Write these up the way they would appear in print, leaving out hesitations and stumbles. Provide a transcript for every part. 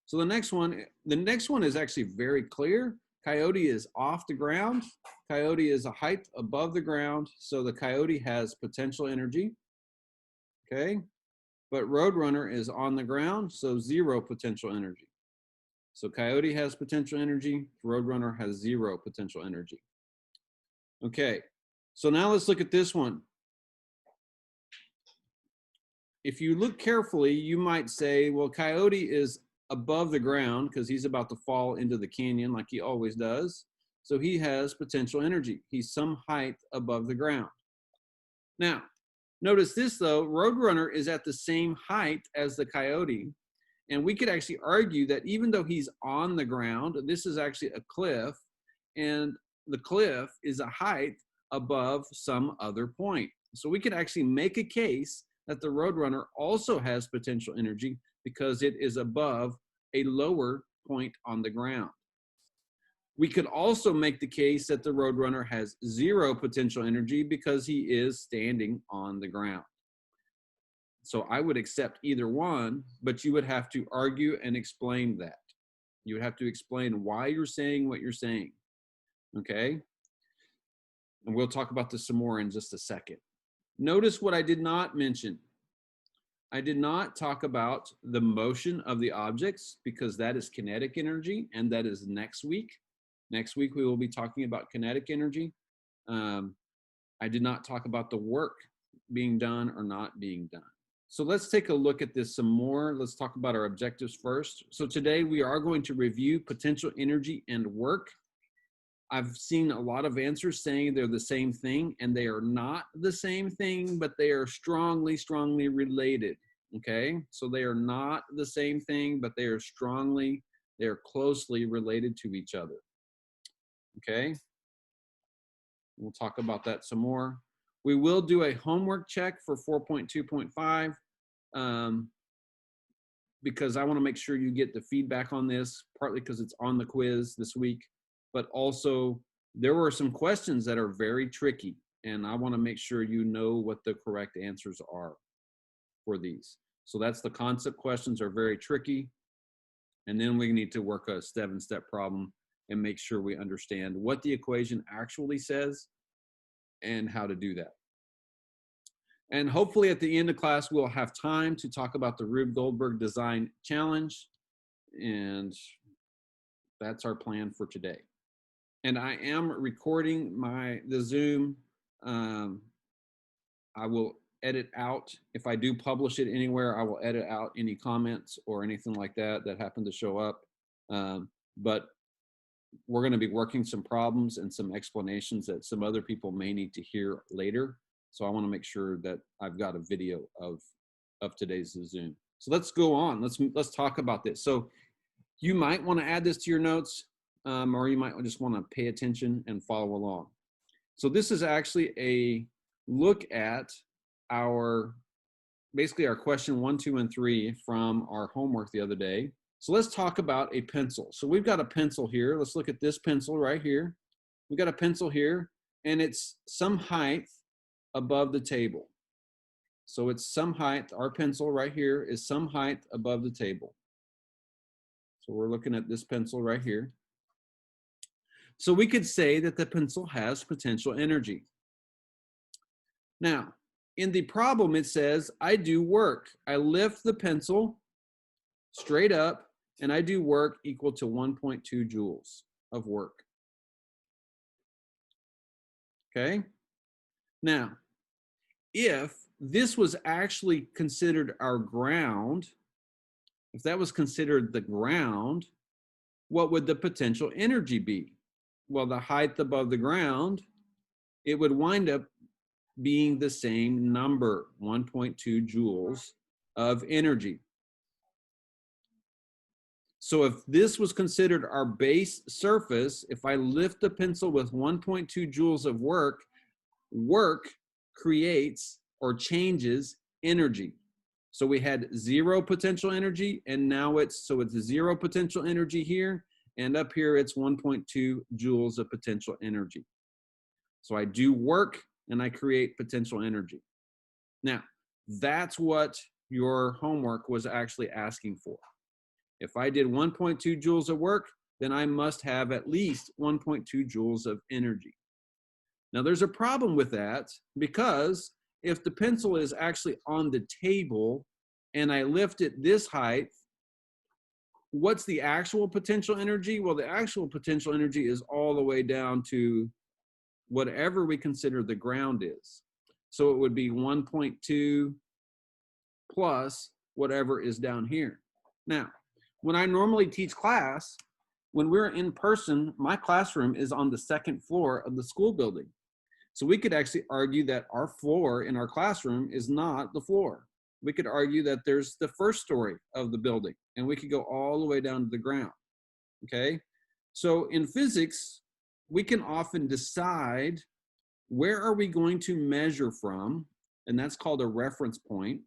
So the next one is actually very clear. Coyote is off the ground. Coyote is a height above the ground. So the Coyote has potential energy. Okay. But Roadrunner is on the ground, so zero potential energy. So Coyote has potential energy. Roadrunner has zero potential energy. Okay. So now let's look at this one. If you look carefully, you might say, well, Coyote is above the ground because he's about to fall into the canyon like he always does. So he has potential energy. He's some height above the ground. Now, notice this though, Roadrunner is at the same height as the Coyote. And we could actually argue that even though he's on the ground, this is actually a cliff, and the cliff is a height above some other point. So we could actually make a case that the Roadrunner also has potential energy because it is above a lower point on the ground. We could also make the case that the Roadrunner has zero potential energy because he is standing on the ground. So I would accept either one, but you would have to argue and explain that. You would have to explain why you're saying what you're saying, okay? And we'll talk about this some more in just a second. Notice what I did not mention. I did not talk about the motion of the objects because that is kinetic energy, and that is next week. Next week, we will be talking about kinetic energy. I did not talk about the work being done or not being done. So let's take a look at this some more. Let's talk about our objectives first. So today we are going to review potential energy and work. I've seen a lot of answers saying they're the same thing, and they are not the same thing, but they are strongly, strongly related, okay? So they are not the same thing, but they are closely related to each other, okay? We'll talk about that some more. We will do a homework check for 4.2.5 because I want to make sure you get the feedback on this, partly because it's on the quiz this week, but also there were some questions that are very tricky, and I want to make sure you know what the correct answers are for these. So that's the concept questions are very tricky, and then we need to work a seven-step problem and make sure we understand what the equation actually says and how to do that. And hopefully at the end of class, we'll have time to talk about the Rube Goldberg Design Challenge. And that's our plan for today. And I am recording the Zoom. I will edit out, if I do publish it anywhere, I will edit out any comments or anything like that that happen to show up. But we're going to be working some problems and some explanations that some other people may need to hear later. So I want to make sure that I've got a video of today's Zoom. So let's go on. Let's talk about this. So you might want to add this to your notes, or you might just want to pay attention and follow along. So this is actually a look at basically our question 1, 2, and 3 from our homework the other day. So let's talk about a pencil. So we've got a pencil here. Let's look at this pencil right here. We've got a pencil here, and it's some height above the table. So it's some height, our pencil right here is some height above the table. So we're looking at this pencil right here. So we could say that the pencil has potential energy. Now, in the problem, it says, I do work. I lift the pencil straight up, and I do work equal to 1.2 joules of work. Okay? Now, if this was actually considered our ground, if that was considered the ground, what would the potential energy be? Well, the height above the ground, it would wind up being the same number, 1.2 joules of energy. So if this was considered our base surface, if I lift the pencil with 1.2 joules of work creates or changes energy. So we had zero potential energy, and now it's zero potential energy here, and up here it's 1.2 joules of potential energy. So I do work and I create potential energy. Now, that's what your homework was actually asking for. If I did 1.2 joules of work, then I must have at least 1.2 joules of energy. Now there's a problem with that, because if the pencil is actually on the table and I lift it this height, what's the actual potential energy? Well, the actual potential energy is all the way down to whatever we consider the ground is. So it would be 1.2 plus whatever is down here. Now, when I normally teach class, when we're in person, my classroom is on the second floor of the school building. So we could actually argue that our floor in our classroom is not the floor. We could argue that there's the first story of the building, and we could go all the way down to the ground, okay? So in physics, we can often decide where are we going to measure from, and that's called a reference point.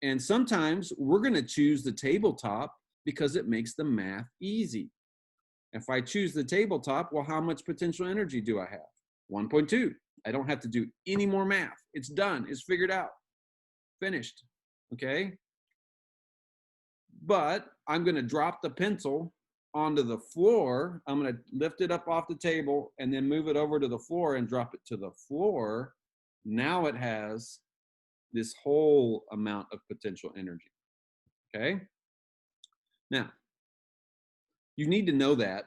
And sometimes we're gonna choose the tabletop because it makes the math easy. If I choose the tabletop, well, how much potential energy do I have? 1.2. I don't have to do any more math. It's done, it's figured out, finished, okay? But I'm gonna drop the pencil onto the floor. I'm gonna lift it up off the table and then move it over to the floor and drop it to the floor. Now it has this whole amount of potential energy, okay? Now, you need to know that,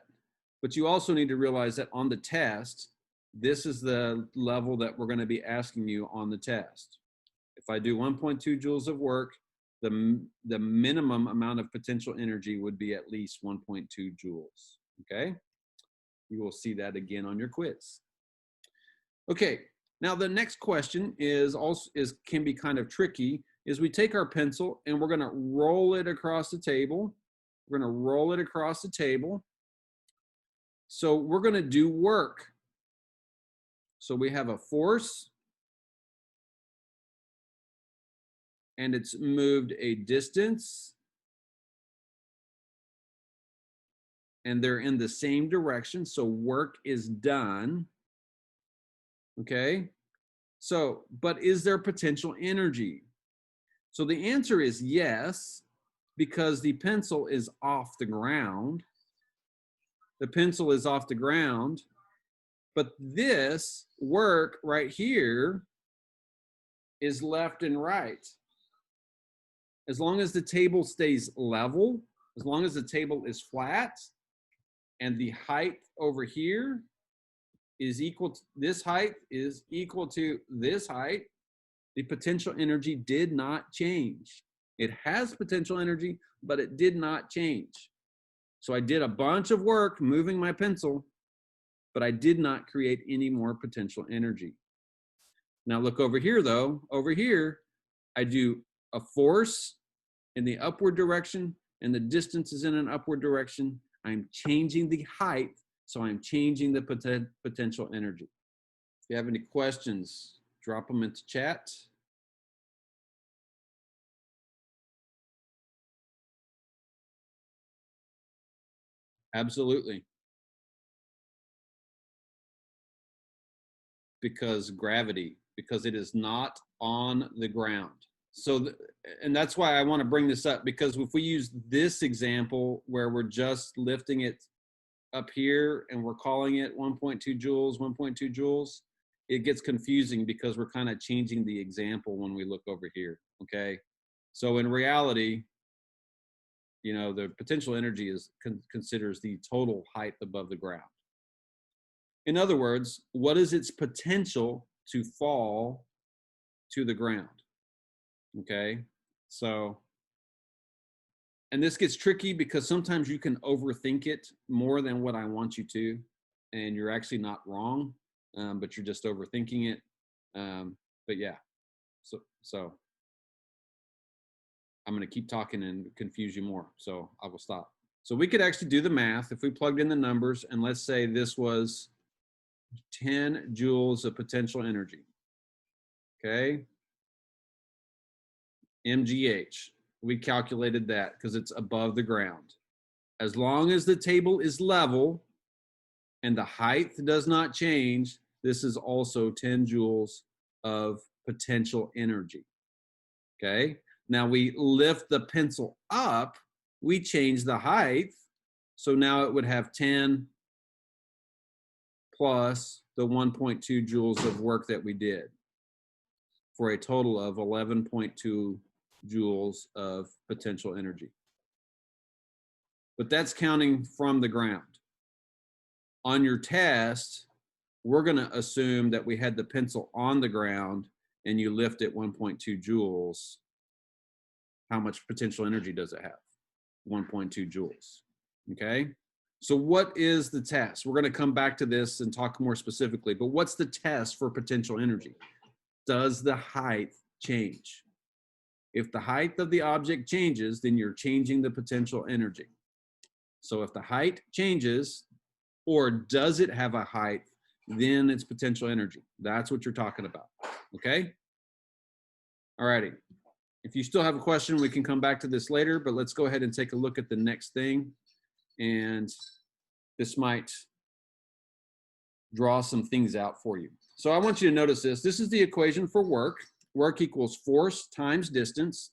but you also need to realize that on the test, this is the level that we're going to be asking you on the test. If I do 1.2 joules of work, the minimum amount of potential energy would be at least 1.2 joules, okay? You will see that again on your quiz. Okay, now the next question can be kind of tricky, is we take our pencil and we're going to roll it across the table. We're going to roll it across the table. So we're going to do work. So we have a force, and it's moved a distance, and they're in the same direction, so work is done, okay? So, but is there potential energy? So the answer is yes, because the pencil is off the ground. The pencil is off the ground, but this work right here is left and right. As long as the table stays level, as long as the table is flat, and the height over here is equal to, this height is equal to this height, the potential energy did not change. It has potential energy, but it did not change. So I did a bunch of work moving my pencil, but I did not create any more potential energy. Now look over here though, over here, I do a force in the upward direction and the distance is in an upward direction. I'm changing the height, so I'm changing the potential energy. If you have any questions, drop them into chat. Absolutely. Because gravity, because it is not on the ground. So, and that's why I want to bring this up, because if we use this example where we're just lifting it up here and we're calling it 1.2 joules, 1.2 joules, it gets confusing because we're kind of changing the example when we look over here, okay? So in reality, you know, the potential energy is considers the total height above the ground. In other words, what is its potential to fall to the ground? Okay, so, and this gets tricky because sometimes you can overthink it more than what I want you to, and you're actually not wrong, but you're just overthinking it. But yeah, so I'm going to keep talking and confuse you more, so I will stop. So we could actually do the math if we plugged in the numbers, and let's say this was 10 joules of potential energy. Okay, MGH. We calculated that because it's above the ground. As long as the table is level and the height does not change, this is also 10 joules of potential energy. Okay, now we lift the pencil up we change the height. So now it would have 10 plus the 1.2 joules of work that we did, for a total of 11.2 joules of potential energy. But that's counting from the ground. On your test, we're going to assume that we had the pencil on the ground and you lift it 1.2 joules. How much potential energy does it have? 1.2 joules. Okay? So what is the test? We're going to come back to this and talk more specifically, but what's the test for potential energy? Does the height change? If the height of the object changes, then you're changing the potential energy. So if the height changes, or does it have a height, then it's potential energy. That's what you're talking about. Okay? All righty. If you still have a question, we can come back to this later, but let's go ahead and take a look at the next thing. And this might draw some things out for you. So I want you to notice this. This is the equation for work. Work equals force times distance.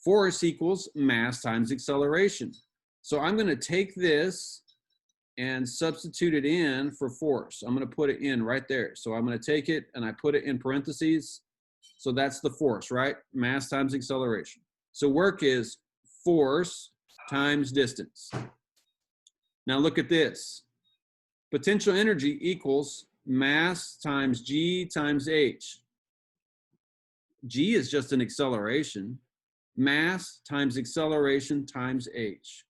Force equals mass times acceleration. So I'm going to take this and substitute it in for force. I'm going to put it in right there. So I'm going to take it and I put it in parentheses. So that's the force, right? Mass times acceleration. So work is force times distance. Now look at this. Potential energy equals mass times g times h. G is just an acceleration. Mass times acceleration times h.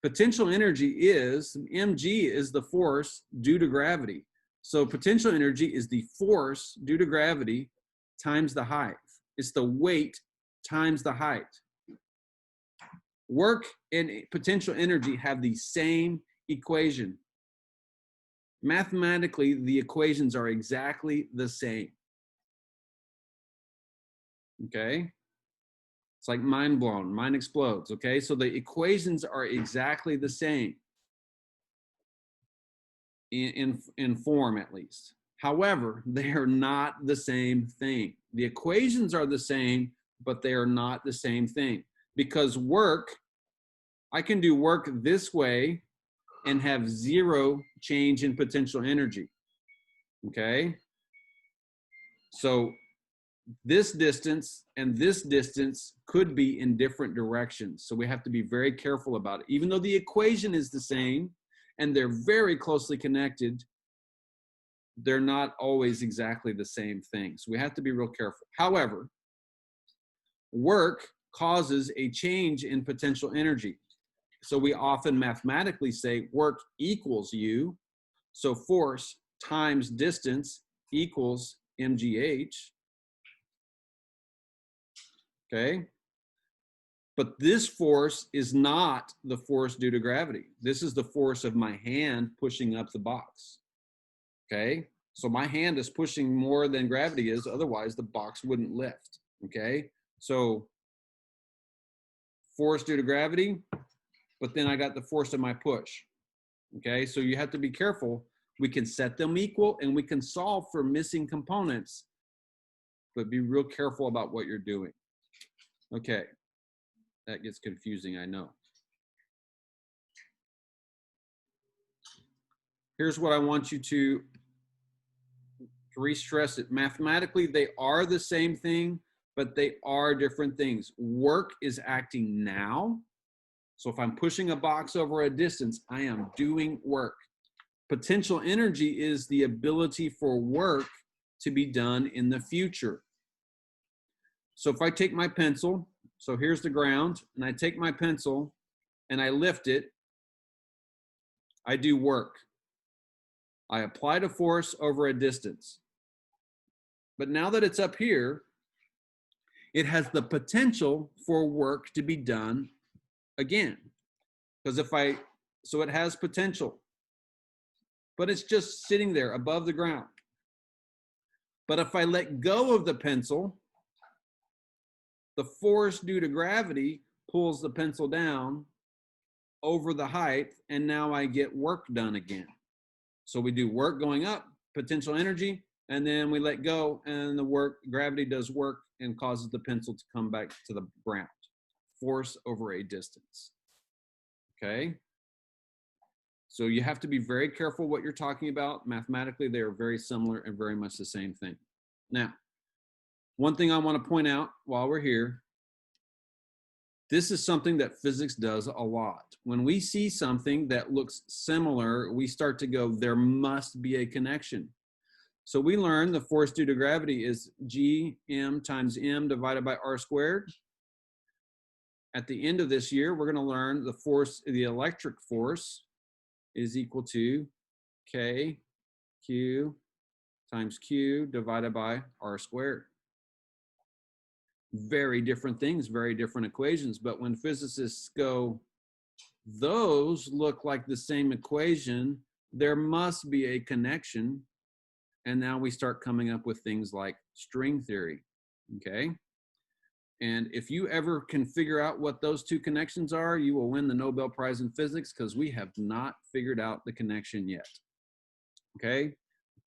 Potential energy is, mg is the force due to gravity. So potential energy is the force due to gravity times the height. It's the weight times the height. Work and potential energy have the same equation. Mathematically, the equations are exactly the same. Okay? It's like mind blown, mind explodes, okay? So the equations are exactly the same in form, at least. However, they are not the same thing. The equations are the same, but they are not the same thing. Because work, I can do work this way and have zero change in potential energy, okay? So this distance and this distance could be in different directions. So we have to be very careful about it. Even though the equation is the same and they're very closely connected, they're not always exactly the same thing. So we have to be real careful. However, work causes a change in potential energy. So we often mathematically say work equals U. So force times distance equals mgh. Okay? But this force is not the force due to gravity. This is the force of my hand pushing up the box. Okay? So my hand is pushing more than gravity is, otherwise the box wouldn't lift. Okay? So force due to gravity, but then I got the force of my push. Okay? So you have to be careful. We can set them equal and we can solve for missing components, but be real careful about what you're doing. Okay. That gets confusing, I know. Here's what I want you to re-stress it. Mathematically, they are the same thing, but they are different things. Work is acting now. So if I'm pushing a box over a distance, I am doing work. Potential energy is the ability for work to be done in the future. So if I take my pencil, so here's the ground, and I take my pencil and I lift it, I do work. I applied a force over a distance. But now that it's up here, it has the potential for work to be done again. Because so it has potential, but it's just sitting there above the ground. But if I let go of the pencil, the force due to gravity pulls the pencil down over the height, and now I get work done again. So we do work going up, potential energy, and then we let go, and gravity does work and causes the pencil to come back to the ground. force over a distance. Okay? So you have to be very careful what you're talking about. Mathematically, they are very similar and very much the same thing. Now, one thing I want to point out while we're here, this is something that physics does a lot. When we see something that looks similar, we start to go, there must be a connection. So we learned the force due to gravity is Gm times m divided by r squared. At the end of this year, we're going to learn the force, the electric force is equal to K Q times Q divided by r squared. Very different things, very different equations. But when physicists go, those look like the same equation, there must be a connection. And now we start coming up with things like string theory, okay? And if you ever can figure out what those two connections are, you will win the Nobel Prize in Physics, because we have not figured out the connection yet, okay?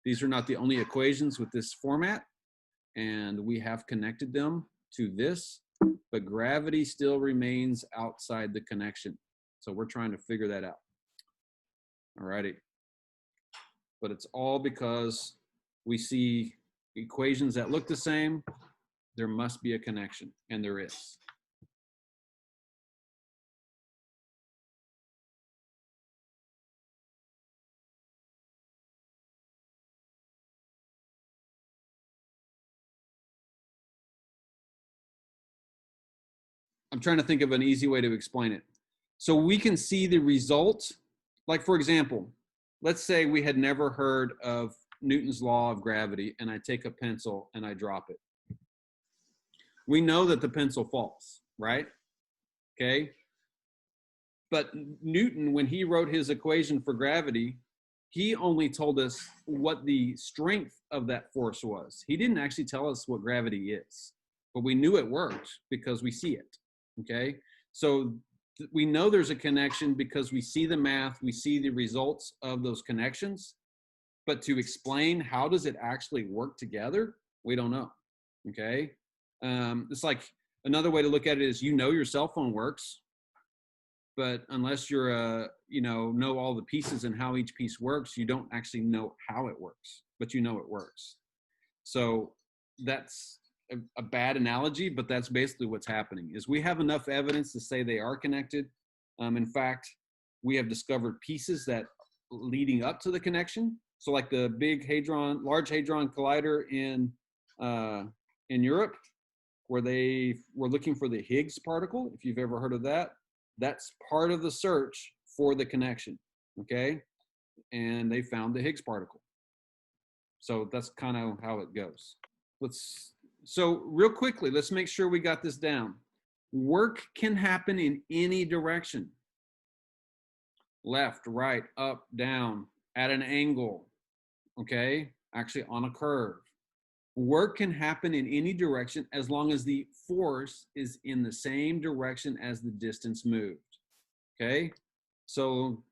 These are not the only equations with this format, and we have connected them to this, but gravity still remains outside the connection. So we're trying to figure that out. All righty. But it's all because we see equations that look the same. There must be a connection, and there is. I'm trying to think of an easy way to explain it. So we can see the result. Like, for example, let's say we had never heard of Newton's law of gravity, and I take a pencil and I drop it. We know that the pencil falls, right? Okay. But Newton, when he wrote his equation for gravity, he only told us what the strength of that force was. He didn't actually tell us what gravity is, but we knew it worked because we see it. Okay. So we know there's a connection because we see the math, we see the results of those connections, but to explain how does it actually work together, we don't know. Okay. It's like another way to look at it is, you know, your cell phone works, but unless you're know all the pieces and how each piece works, you don't actually know how it works, but you know it works. So that's a bad analogy, but that's basically what's happening. Is we have enough evidence to say they are connected. In fact, we have discovered pieces that leading up to the connection. So like the big Large Hadron Collider in Europe, where they were looking for the Higgs particle, if you've ever heard of that, that's part of the search for the connection, okay? And they found the Higgs particle. So that's kind of how it goes. So real quickly, let's make sure we got this down. Work can happen in any direction. Left, right, up, down, at an angle, okay? Actually on a curve. Work can happen in any direction as long as the force is in the same direction as the distance moved, okay? So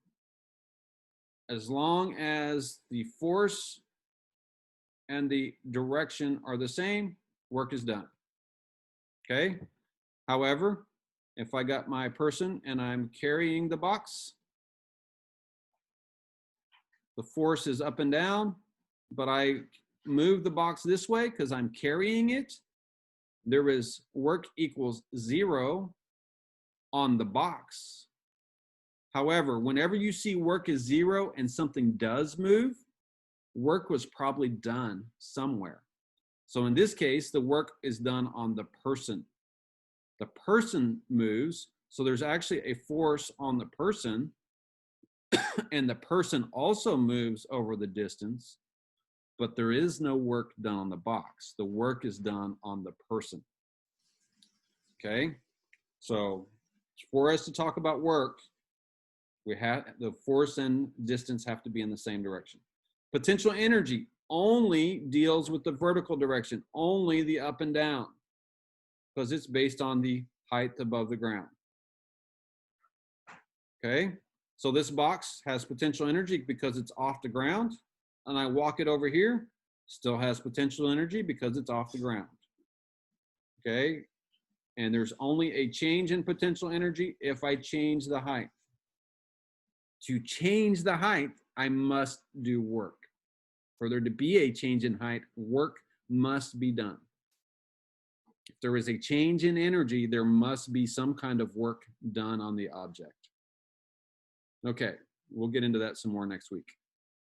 as long as the force and the direction are the same, work is done, okay? However, if I got my person and I'm carrying the box, the force is up and down, but I move the box this way because I'm carrying it, there is work equals 0 on the box. However, whenever you see work is 0 and something does move, work was probably done somewhere. So in this case, the work is done on the person. The person moves, so there's actually a force on the person, and the person also moves over the distance, but there is no work done on the box. The work is done on the person. Okay, so for us to talk about work, we have the force and distance have to be in the same direction. Potential energy only deals with the vertical direction, only the up and down, because it's based on the height above the ground. Okay, so this box has potential energy because it's off the ground, and I walk it over here, still has potential energy because it's off the ground. Okay, And there's only a change in potential energy if I change the height. To change the height, I must do work. For there to be a change in height, work must be done. If there is a change in energy, there must be some kind of work done on the object. Okay, we'll get into that some more next week.